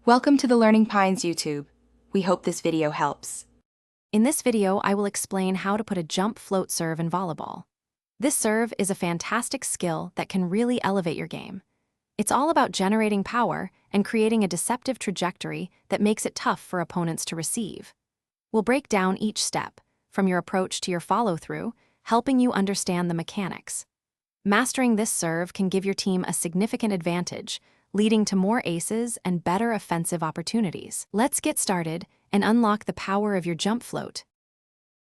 Welcome to the Learning Pines YouTube. We hope this video helps. In this video, I will explain how to put a jump float serve in volleyball. This serve is a fantastic skill that can really elevate your game. It's all about generating power and creating a deceptive trajectory that makes it tough for opponents to receive. We'll break down each step, from your approach to your follow-through, helping you understand the mechanics. Mastering this serve can give your team a significant advantage, leading to more aces and better offensive opportunities. Let's get started and unlock the power of your jump float.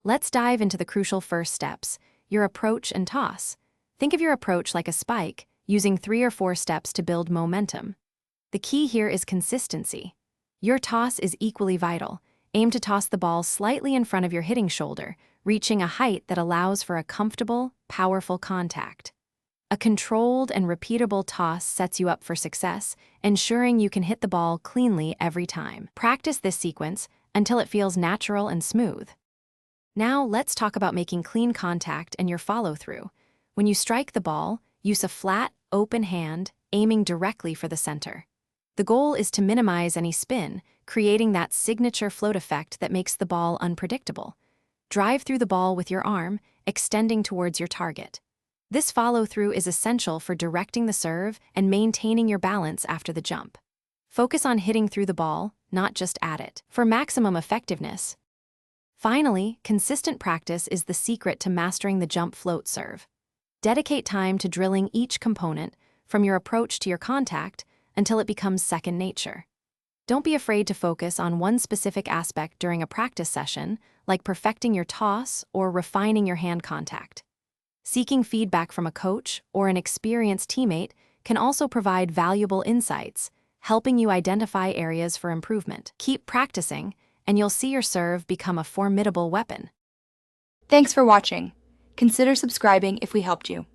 Let's dive into the crucial first steps, your approach and toss. Think of your approach like a spike, using 3 or 4 steps to build momentum. The key here is consistency. Your toss is equally vital. Aim to toss the ball slightly in front of your hitting shoulder, reaching a height that allows for a comfortable, powerful contact. A controlled and repeatable toss sets you up for success, ensuring you can hit the ball cleanly every time. Practice this sequence until it feels natural and smooth. Now let's talk about making clean contact and your follow-through. When you strike the ball, use a flat, open hand, aiming directly for the center. The goal is to minimize any spin, creating that signature float effect that makes the ball unpredictable. Drive through the ball with your arm, extending towards your target. This follow-through is essential for directing the serve and maintaining your balance after the jump. Focus on hitting through the ball, not just at it, for maximum effectiveness. Finally, consistent practice is the secret to mastering the jump float serve. Dedicate time to drilling each component, from your approach to your contact, until it becomes second nature. Don't be afraid to focus on one specific aspect during a practice session, like perfecting your toss or refining your hand contact. Seeking feedback from a coach or an experienced teammate can also provide valuable insights, helping you identify areas for improvement. Keep practicing, and you'll see your serve become a formidable weapon. Thanks for watching. Consider subscribing if we helped you.